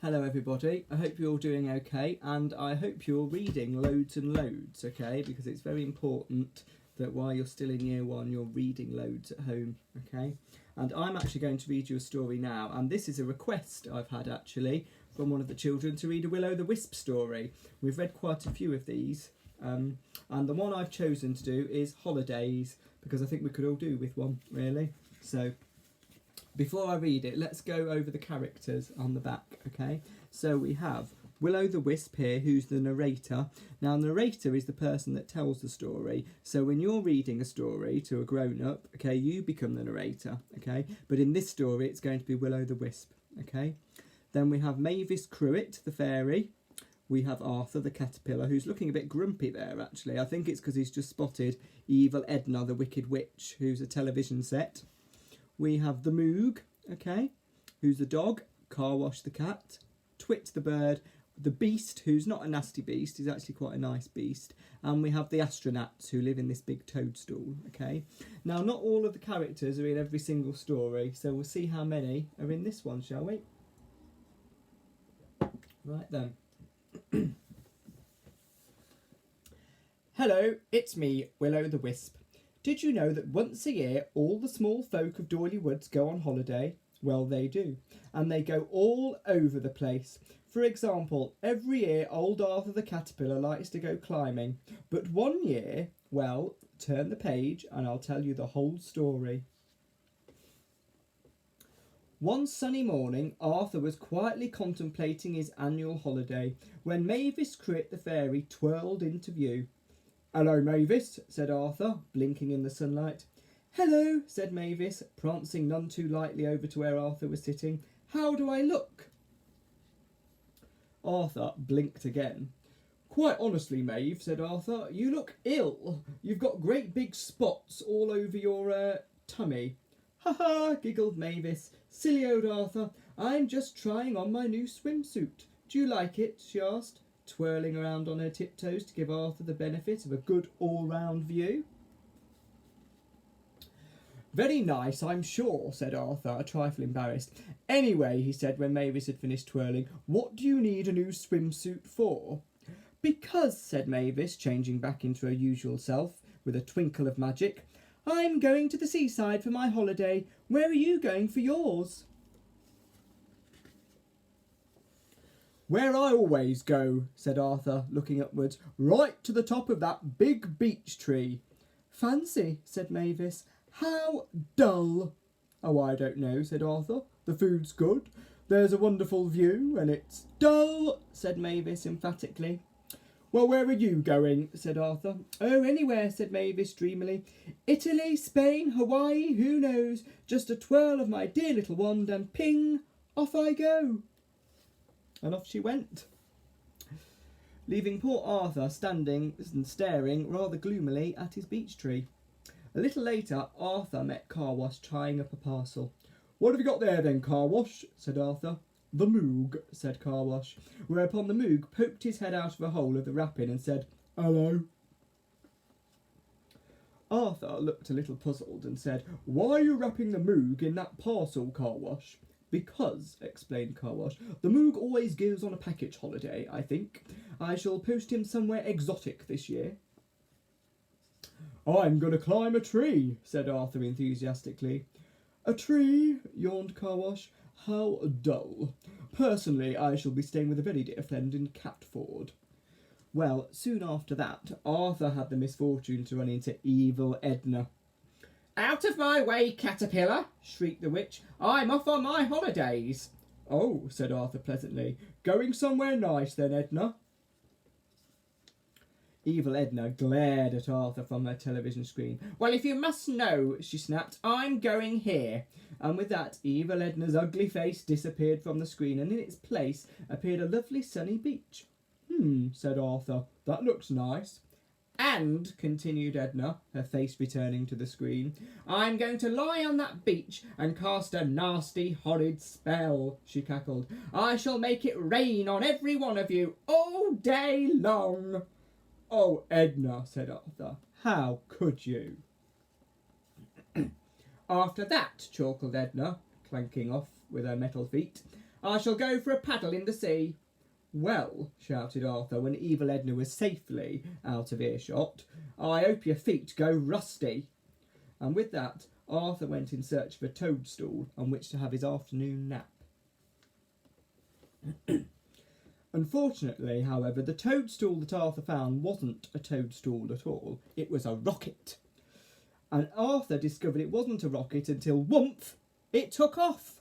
Hello everybody, I hope you're all doing okay, and I hope you're reading loads and loads, okay, because it's very important that while you're still in year one you're reading loads at home, okay. And I'm actually going to read you a story now, and this is a request I've had actually from one of the children to read a Willo the Wisp story. We've read quite a few of these, and the one I've chosen to do is Holidays, because I think we could all do with one really. So before I read it, let's go over the characters on the back, okay? So we have Willo the Wisp here, who's the narrator. Now, narrator is the person that tells the story. So when you're reading a story to a grown-up, okay, you become the narrator, okay? But in this story, it's going to be Willo the Wisp, okay? Then we have Mavis Cruitt, the fairy. We have Arthur the caterpillar, who's looking a bit grumpy there, actually. I think it's because he's just spotted Evil Edna, the wicked witch, who's a television set. We have the Moog, okay, who's the dog, Car Wash the cat, Twit the bird, the beast, who's not a nasty beast, he's actually quite a nice beast, and we have the astronauts who live in this big toadstool, okay. Now, not all of the characters are in every single story, so we'll see how many are in this one, shall we? Right then. Hello, it's me, Willo the Wisp. Did you know that once a year all the small folk of Doyley Woods go on holiday? Well, they do. And they go all over the place. For example, every year old Arthur the caterpillar likes to go climbing. But one year, well, turn the page and I'll tell you the whole story. One sunny morning, Arthur was quietly contemplating his annual holiday when Mavis Cruitt the fairy twirled into view. "Hello, Mavis," said Arthur, blinking in the sunlight. "Hello," said Mavis, prancing none too lightly over to where Arthur was sitting. "How do I look?" Arthur blinked again. "Quite honestly, Maeve," said Arthur, "you look ill. You've got great big spots all over your tummy." "Ha ha," giggled Mavis. "Silly old Arthur. I'm just trying on my new swimsuit. Do you like it?" she asked, twirling around on her tiptoes to give Arthur the benefit of a good all-round view. "Very nice, I'm sure," said Arthur, a trifle embarrassed. "Anyway," he said when Mavis had finished twirling, "what do you need a new swimsuit for?" "Because," said Mavis, changing back into her usual self with a twinkle of magic, "I'm going to the seaside for my holiday. Where are you going for yours?" "Where I always go," said Arthur, looking upwards, "right to the top of that big beech tree." "Fancy," said Mavis. "How dull." "Oh, I don't know," said Arthur. "The food's good, there's a wonderful view, and it's dull," said Mavis emphatically. "Well, where are you going?" said Arthur. "Oh, anywhere," said Mavis dreamily. "Italy, Spain, Hawaii, who knows? Just a twirl of my dear little wand and ping, off I go." And off she went, leaving poor Arthur standing and staring rather gloomily at his beech tree. A little later, Arthur met Car Wash tying up a parcel. "What have you got there then, Car Wash?" said Arthur. "The Moog," said Car Wash, whereupon the Moog poked his head out of a hole of the wrapping and said, "Hello." Arthur looked a little puzzled and said, "Why are you wrapping the Moog in that parcel, Car Wash?" "Because," explained Car Wash, "the Moog always goes on a package holiday, I think. I shall post him somewhere exotic this year." "I'm going to climb a tree," said Arthur enthusiastically. "A tree?" yawned Car Wash. "How dull. Personally, I shall be staying with a very dear friend in Catford." Well, soon after that, Arthur had the misfortune to run into Evil Edna. "Out of my way, caterpillar!" shrieked the witch. "I'm off on my holidays." "Oh," said Arthur pleasantly. "Going somewhere nice then, Edna?" Evil Edna glared at Arthur from her television screen. "Well, if you must know," she snapped, "I'm going here." And with that, Evil Edna's ugly face disappeared from the screen, and in its place appeared a lovely sunny beach. Said Arthur, "that looks nice." "And," continued Edna, her face returning to the screen, "I'm going to lie on that beach and cast a nasty, horrid spell," she cackled. "I shall make it rain on every one of you all day long." "Oh, Edna," said Arthur, "how could you?" "After that," chortled Edna, clanking off with her metal feet, I shall go for a paddle in the sea. Well, shouted Arthur when evil Edna was safely out of earshot, I hope your feet go rusty. And with that, Arthur went in search of a toadstool on which to have his afternoon nap. Unfortunately, however, the toadstool that Arthur found wasn't a toadstool at all. It was a rocket. And Arthur discovered it wasn't a rocket until, whoomph, it took off.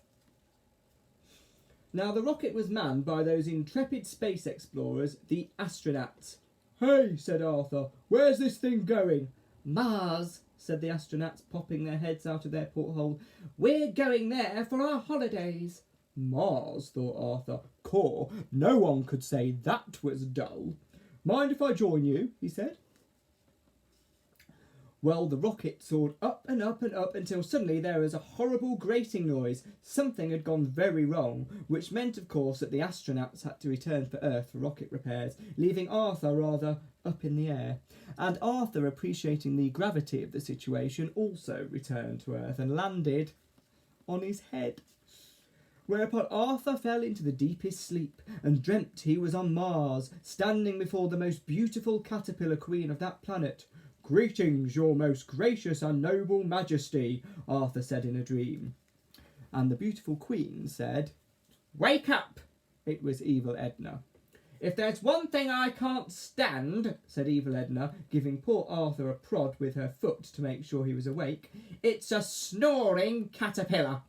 Now, the rocket was manned by those intrepid space explorers, the astronauts. Hey, said Arthur, where's this thing going? Mars, said the astronauts, popping their heads out of their porthole. We're going there for our holidays. Mars, thought Arthur. Caw, no one could say that was dull. Mind if I join you? He said. Well, the rocket soared up and up and up until suddenly there was a horrible grating noise. Something had gone very wrong, which meant, of course, that the astronauts had to return for Earth for rocket repairs, leaving Arthur rather up in the air. And Arthur, appreciating the gravity of the situation, also returned to Earth and landed on his head. Whereupon Arthur fell into the deepest sleep and dreamt he was on Mars, standing before the most beautiful caterpillar queen of that planet. Greetings, your most gracious and noble majesty, Arthur said in a dream. And the beautiful queen said, Wake up! It was evil Edna. If there's one thing I can't stand, said evil Edna, giving poor Arthur a prod with her foot to make sure he was awake, it's a snoring caterpillar.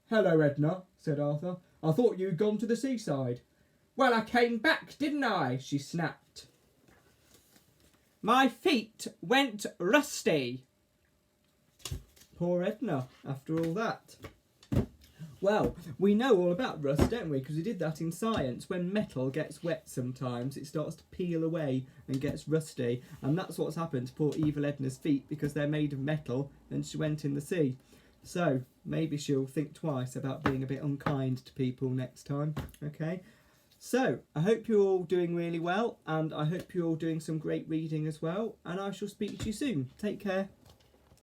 Hello, Edna, said Arthur. I thought you'd gone to the seaside. Well, I came back, didn't I? She snapped. My feet went rusty. Poor Edna, after all that. Well, we know all about rust, don't we? Because we did that in science. When metal gets wet sometimes, it starts to peel away and gets rusty. And that's what's happened to poor evil Edna's feet, because they're made of metal and she went in the sea. So, maybe she'll think twice about being a bit unkind to people next time, okay? So, I hope you're all doing really well, and I hope you're all doing some great reading as well, and I shall speak to you soon. Take care.